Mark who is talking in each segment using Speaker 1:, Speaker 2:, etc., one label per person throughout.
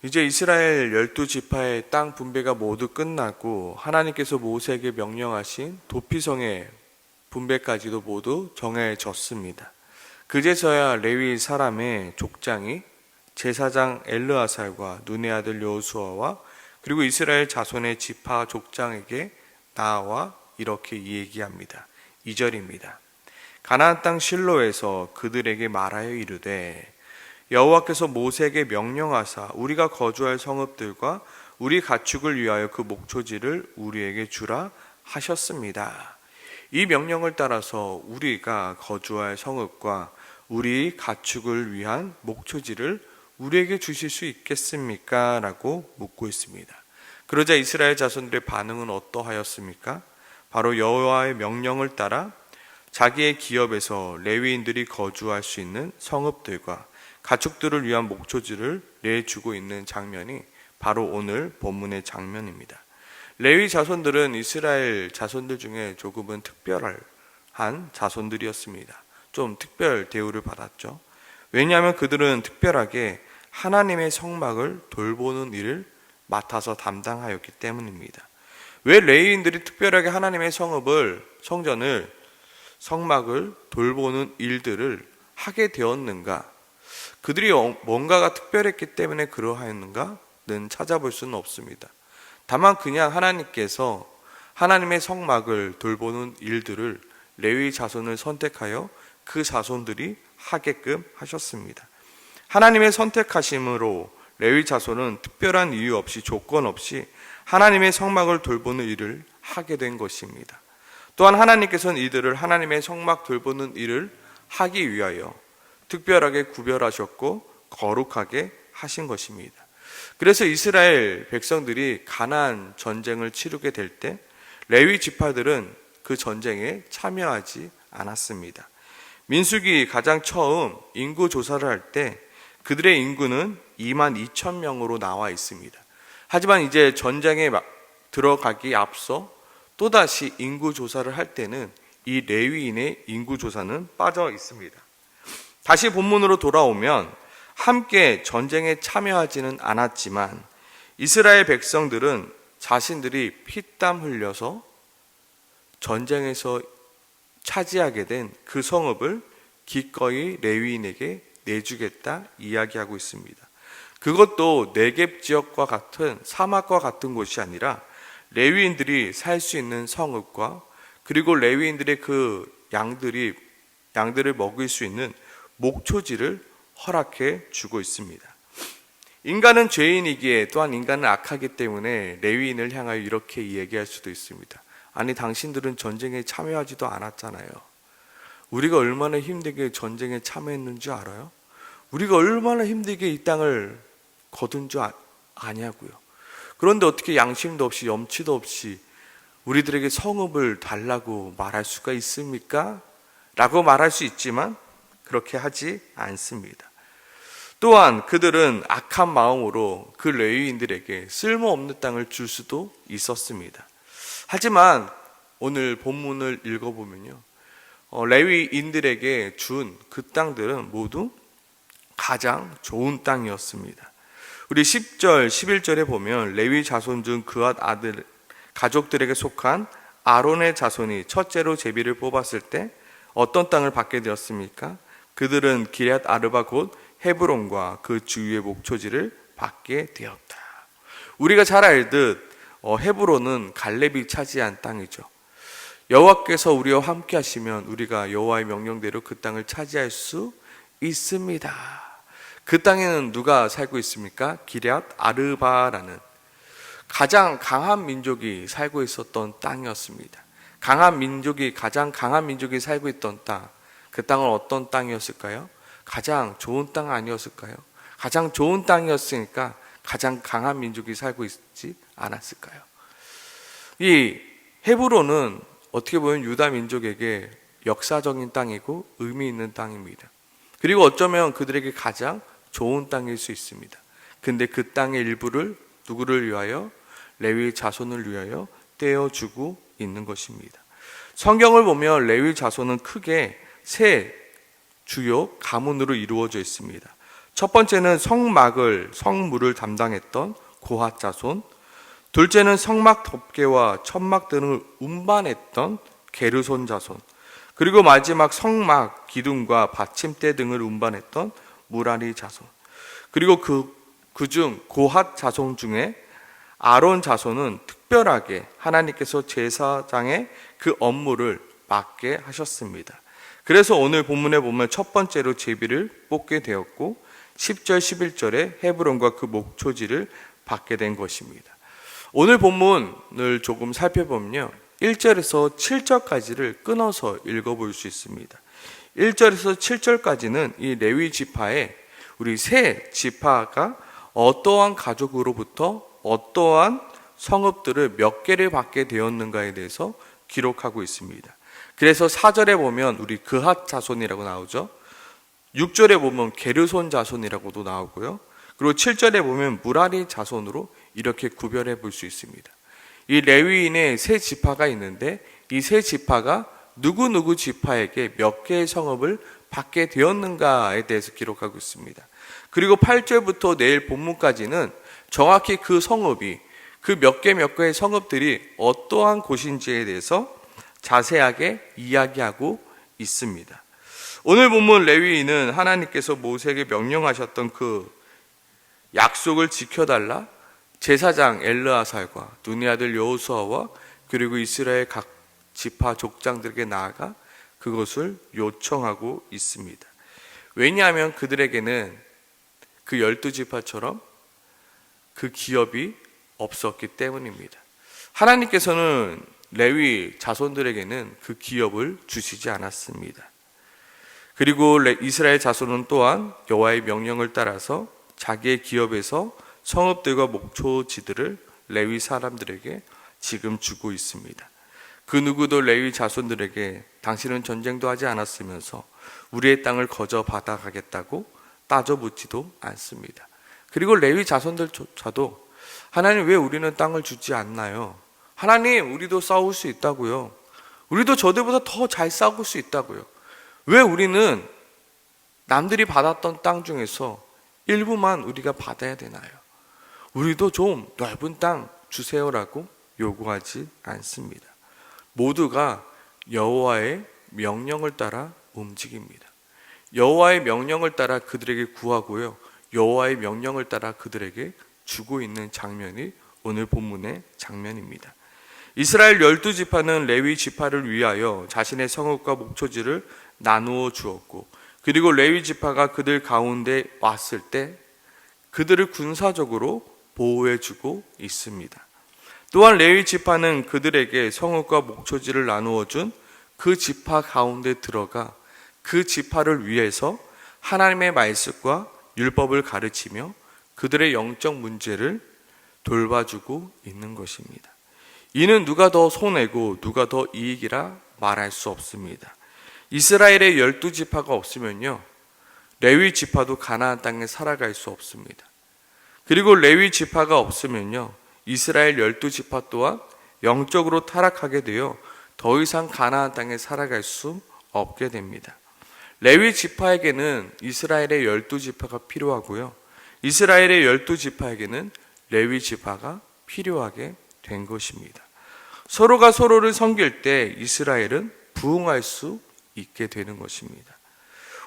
Speaker 1: 이제 이스라엘 12지파의 땅 분배가 모두 끝나고 하나님께서 모세에게 명령하신 도피성의 분배까지도 모두 정해졌습니다. 그제서야 레위 사람의 족장이 제사장 엘르아살과 눈의 아들 여호수아와 그리고 이스라엘 자손의 지파 족장에게 나와 이렇게 얘기합니다. 2절입니다. 가나안 땅 실로에서 그들에게 말하여 이르되 여호와께서 모세에게 명령하사 우리가 거주할 성읍들과 우리 가축을 위하여 그 목초지를 우리에게 주라 하셨습니다. 이 명령을 따라서 우리가 거주할 성읍과 우리 가축을 위한 목초지를 우리에게 주실 수 있겠습니까? 라고 묻고 있습니다. 그러자 이스라엘 자손들의 반응은 어떠하였습니까? 바로 여호와의 명령을 따라 자기의 기업에서 레위인들이 거주할 수 있는 성읍들과 가축들을 위한 목초지를 내주고 있는 장면이 바로 오늘 본문의 장면입니다. 레위 자손들은 이스라엘 자손들 중에 조금은 특별한 자손들이었습니다. 좀 특별 대우를 받았죠. 왜냐하면 그들은 특별하게 하나님의 성막을 돌보는 일을 맡아서 담당하였기 때문입니다. 왜 레위인들이 특별하게 하나님의 성막을 돌보는 일들을 하게 되었는가? 그들이 뭔가가 특별했기 때문에 그러하였는가는 찾아볼 수는 없습니다. 다만 그냥 하나님께서 하나님의 성막을 돌보는 일들을 레위 자손을 선택하여 그 자손들이 하게끔 하셨습니다. 하나님의 선택하심으로 레위 자손은 특별한 이유 없이 조건 없이 하나님의 성막을 돌보는 일을 하게 된 것입니다. 또한 하나님께서는 이들을 하나님의 성막 돌보는 일을 하기 위하여 특별하게 구별하셨고 거룩하게 하신 것입니다. 그래서 이스라엘 백성들이 가나안 전쟁을 치르게 될 때 레위 지파들은 그 전쟁에 참여하지 않았습니다. 민수기 가장 처음 인구 조사를 할 때 그들의 인구는 22,000명으로 나와 있습니다. 하지만 이제 전쟁에 들어가기 앞서 또다시 인구 조사를 할 때는 이 레위인의 인구 조사는 빠져 있습니다. 다시 본문으로 돌아오면 함께 전쟁에 참여하지는 않았지만 이스라엘 백성들은 자신들이 피땀 흘려서 전쟁에서 차지하게 된 그 성읍을 기꺼이 레위인에게 내주겠다 이야기하고 있습니다. 그것도 네겝 지역과 같은 사막과 같은 곳이 아니라 레위인들이 살 수 있는 성읍과 그리고 레위인들의 그 양들을 먹일 수 있는 목초지를 허락해 주고 있습니다. 인간은 죄인이기에 또한 인간은 악하기 때문에 레위인을 향하여 이렇게 얘기할 수도 있습니다. 아니 당신들은 전쟁에 참여하지도 않았잖아요. 우리가 얼마나 힘들게 전쟁에 참여했는 줄 알아요? 우리가 얼마나 힘들게 이 땅을 거둔 줄 아냐고요. 그런데 어떻게 양심도 없이 염치도 없이 우리들에게 성읍을 달라고 말할 수가 있습니까? 라고 말할 수 있지만 그렇게 하지 않습니다. 또한 그들은 악한 마음으로 그 레위인들에게 쓸모없는 땅을 줄 수도 있었습니다. 하지만 오늘 본문을 읽어보면요, 레위인들에게 준 그 땅들은 모두 가장 좋은 땅이었습니다. 우리 10절, 11절에 보면 레위 자손 중 그앗 아들 가족들에게 속한 아론의 자손이 첫째로 제비를 뽑았을 때 어떤 땅을 받게 되었습니까? 그들은 기럇 아르바 곧 헤브론과 그 주위의 목초지를 받게 되었다. 우리가 잘 알듯 헤브론은 갈렙이 차지한 땅이죠. 여호와께서 우리와 함께 하시면 우리가 여호와의 명령대로 그 땅을 차지할 수 있습니다. 그 땅에는 누가 살고 있습니까? 기럇 아르바라는 가장 강한 민족이 살고 있었던 땅이었습니다. 가장 강한 민족이 살고 있던 땅, 그 땅은 어떤 땅이었을까요? 가장 좋은 땅 아니었을까요? 가장 좋은 땅이었으니까 가장 강한 민족이 살고 있지 않았을까요? 이 헤브론은 어떻게 보면 유다 민족에게 역사적인 땅이고 의미 있는 땅입니다. 그리고 어쩌면 그들에게 가장 좋은 땅일 수 있습니다. 근데 그 땅의 일부를 누구를 위하여? 레위 자손을 위하여 떼어주고 있는 것입니다. 성경을 보면 레위 자손은 크게 세 주요 가문으로 이루어져 있습니다. 첫 번째는 성물을 담당했던 고핫 자손, 둘째는 성막 덮개와 천막 등을 운반했던 게르손 자손, 그리고 마지막 성막 기둥과 받침대 등을 운반했던 무라리 자손. 그리고 그중 고핫 자손 중에 아론 자손은 특별하게 하나님께서 제사장의 그 업무를 맡게 하셨습니다. 그래서 오늘 본문에 보면 첫 번째로 제비를 뽑게 되었고 10절 11절에 헤브론과 그 목초지를 받게 된 것입니다. 오늘 본문을 조금 살펴보면요, 1절에서 7절까지를 끊어서 읽어볼 수 있습니다. 1절에서 7절까지는 이 레위 지파의 우리 세 지파가 어떠한 가족으로부터 어떠한 성읍들을 몇 개를 받게 되었는가에 대해서 기록하고 있습니다. 그래서 4절에 보면 우리 그핫 자손이라고 나오죠. 6절에 보면 게르손 자손이라고도 나오고요. 그리고 7절에 보면 무라리 자손으로 이렇게 구별해 볼 수 있습니다. 이 레위인의 세 지파가 있는데 이 세 지파가 누구 지파에게 몇 개의 성읍을 받게 되었는가에 대해서 기록하고 있습니다. 그리고 8절부터 내일 본문까지는 정확히 그 성읍이 그 몇 개의 성읍들이 어떠한 곳인지에 대해서 자세하게 이야기하고 있습니다. 오늘 본문 레위인은 하나님께서 모세에게 명령하셨던 그 약속을 지켜달라 제사장 엘르아살과 눈의 아들 여호수아와 그리고 이스라엘 각 지파 족장들에게 나아가 그것을 요청하고 있습니다. 왜냐하면 그들에게는 그 12지파처럼 그 기업이 없었기 때문입니다. 하나님께서는 레위 자손들에게는 그 기업을 주시지 않았습니다. 그리고 이스라엘 자손은 또한 여호와의 명령을 따라서 자기의 기업에서 성읍들과 목초지들을 레위 사람들에게 지금 주고 있습니다. 그 누구도 레위 자손들에게 당신은 전쟁도 하지 않았으면서 우리의 땅을 거저 받아가겠다고 따져묻지도 않습니다. 그리고 레위 자손들조차도 하나님 왜 우리는 땅을 주지 않나요? 하나님 우리도 싸울 수 있다고요. 우리도 저들보다 더 잘 싸울 수 있다고요. 왜 우리는 남들이 받았던 땅 중에서 일부만 우리가 받아야 되나요? 우리도 좀 넓은 땅 주세요라고 요구하지 않습니다. 모두가 여호와의 명령을 따라 움직입니다. 여호와의 명령을 따라 그들에게 구하고요, 여호와의 명령을 따라 그들에게 주고 있는 장면이 오늘 본문의 장면입니다. 이스라엘 12지파는 레위 지파를 위하여 자신의 성읍과 목초지를 나누어 주었고, 그리고 레위 지파가 그들 가운데 왔을 때 그들을 군사적으로 보호해 주고 있습니다. 또한 레위 지파는 그들에게 성읍과 목초지를 나누어 준 그 지파 가운데 들어가 그 지파를 위해서 하나님의 말씀과 율법을 가르치며 그들의 영적 문제를 돌봐주고 있는 것입니다. 이는 누가 더 손해고 누가 더 이익이라 말할 수 없습니다. 이스라엘의 12지파가 없으면요, 레위 지파도 가나안 땅에 살아갈 수 없습니다. 그리고 레위 지파가 없으면요, 이스라엘 12지파 또한 영적으로 타락하게 되어 더 이상 가나안 땅에 살아갈 수 없게 됩니다. 레위 지파에게는 이스라엘의 12지파가 필요하고요, 이스라엘의 12지파에게는 레위 지파가 필요하게 된 것입니다. 서로가 서로를 섬길 때 이스라엘은 부흥할 수 있게 되는 것입니다.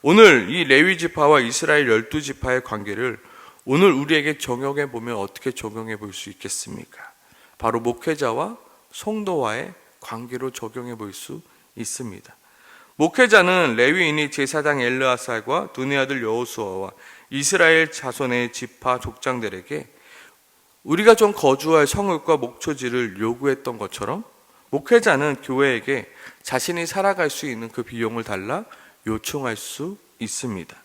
Speaker 1: 오늘 이 레위 지파와 이스라엘 12지파의 관계를 오늘 우리에게 적용해 보면 어떻게 적용해 볼 수 있겠습니까? 바로 목회자와 성도와의 관계로 적용해 볼 수 있습니다. 목회자는 레위인이 제사장 엘르아살과 눈의 아들 여호수아와 이스라엘 자손의 지파 족장들에게 우리가 좀 거주할 성읍과 목초지를 요구했던 것처럼 목회자는 교회에게 자신이 살아갈 수 있는 그 비용을 달라 요청할 수 있습니다.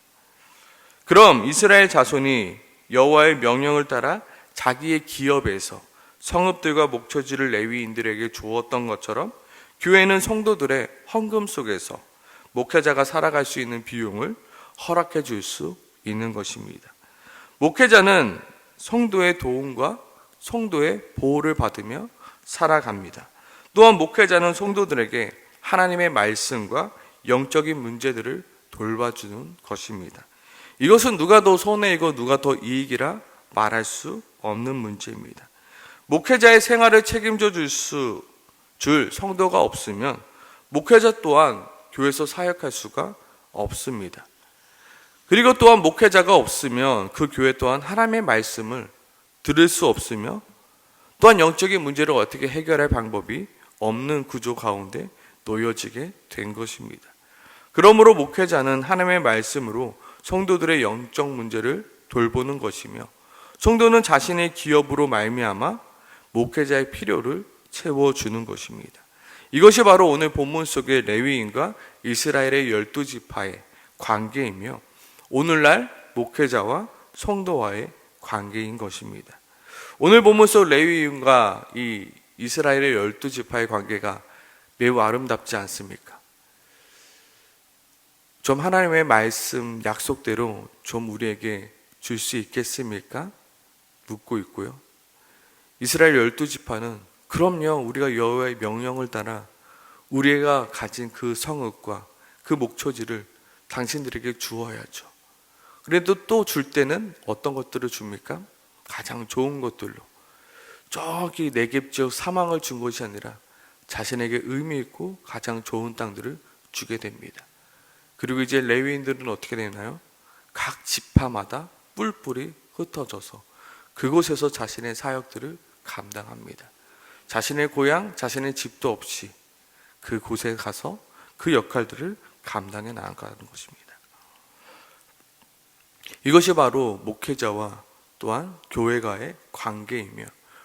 Speaker 1: 그럼 이스라엘 자손이 여호와의 명령을 따라 자기의 기업에서 성읍들과 목초지를 레위인들에게 주었던 것처럼 교회는 성도들의 헌금 속에서 목회자가 살아갈 수 있는 비용을 허락해 줄 수 있는 것입니다. 목회자는 성도의 도움과 성도의 보호를 받으며 살아갑니다. 또한 목회자는 성도들에게 하나님의 말씀과 영적인 문제들을 돌봐주는 것입니다. 이것은 누가 더 손해이고 누가 더 이익이라 말할 수 없는 문제입니다. 목회자의 생활을 책임져 줄 성도가 없으면 목회자 또한 교회에서 사역할 수가 없습니다. 그리고 또한 목회자가 없으면 그 교회 또한 하나님의 말씀을 들을 수 없으며 또한 영적인 문제를 어떻게 해결할 방법이 없는 구조 가운데 놓여지게 된 것입니다. 그러므로 목회자는 하나님의 말씀으로 성도들의 영적 문제를 돌보는 것이며 성도는 자신의 기업으로 말미암아 목회자의 필요를 채워주는 것입니다. 이것이 바로 오늘 본문 속의 레위인과 이스라엘의 12지파의 관계이며 오늘날 목회자와 성도와의 관계인 것입니다. 오늘 본문 속 레위인과 이 이스라엘의 12지파의 관계가 매우 아름답지 않습니까? 좀 하나님의 말씀 약속대로 좀 우리에게 줄 수 있겠습니까? 묻고 있고요. 이스라엘 12지파는 그럼요, 우리가 여호와의 명령을 따라 우리가 가진 그 성읍과 그 목초지를 당신들에게 주어야죠. 그래도 또 줄 때는 어떤 것들을 줍니까? 가장 좋은 것들로. 저기 네겝 지역 사망을 준 것이 아니라 자신에게 의미 있고 가장 좋은 땅들을 주게 됩니다. 그리고 이제 레위인들은 어떻게 되나요? 각 지파마다 뿔뿔이 흩어져서 그곳에서 자신의 사역들을 감당합니다. 자신의 고향, 자신의 집도 없이 그곳에 가서 그 역할들을 감당해 나아가는 것입니다. 이것이 바로 목회자와 또한 교회가의 관계이며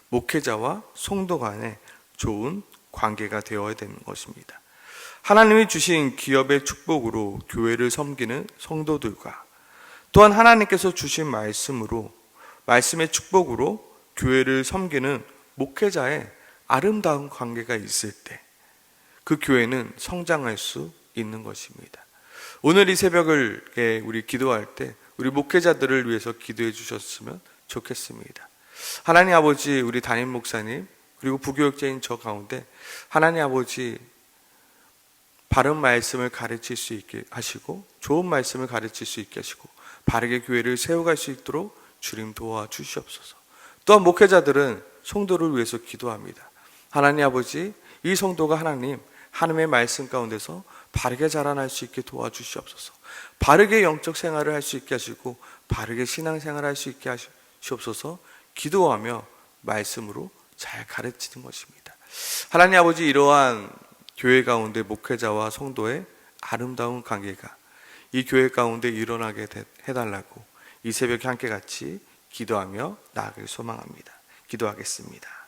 Speaker 1: 목회자와 성도 간의 좋은 관계가 되어야 되는 것입니다. 하나님이 주신 기업의 축복으로 교회를 섬기는 성도들과 또한 하나님께서 주신 말씀으로 말씀의 축복으로 교회를 섬기는 목회자의 아름다운 관계가 있을 때 그 교회는 성장할 수 있는 것입니다. 오늘 이 새벽을 우리 기도할 때 우리 목회자들을 위해서 기도해 주셨으면 좋겠습니다. 하나님 아버지, 우리 담임 목사님 그리고 부교육자인 저 가운데 하나님 아버지 바른 말씀을 가르칠 수 있게 하시고 좋은 말씀을 가르칠 수 있게 하시고 바르게 교회를 세워갈 수 있도록 주님 도와주시옵소서. 또한 목회자들은 성도를 위해서 기도합니다. 하나님 아버지, 이 성도가 하나님의 말씀 가운데서 바르게 자라날 수 있게 도와주시옵소서. 바르게 영적 생활을 할 수 있게 하시고 바르게 신앙생활을 할 수 있게 하시옵소서. 기도하며 말씀으로 잘 가르치는 것입니다. 하나님 아버지, 이러한 교회 가운데 목회자와 성도의 아름다운 관계가 이 교회 가운데 일어나게 해달라고 이 새벽에 함께 같이 기도하며 나아가길 소망합니다. 기도하겠습니다.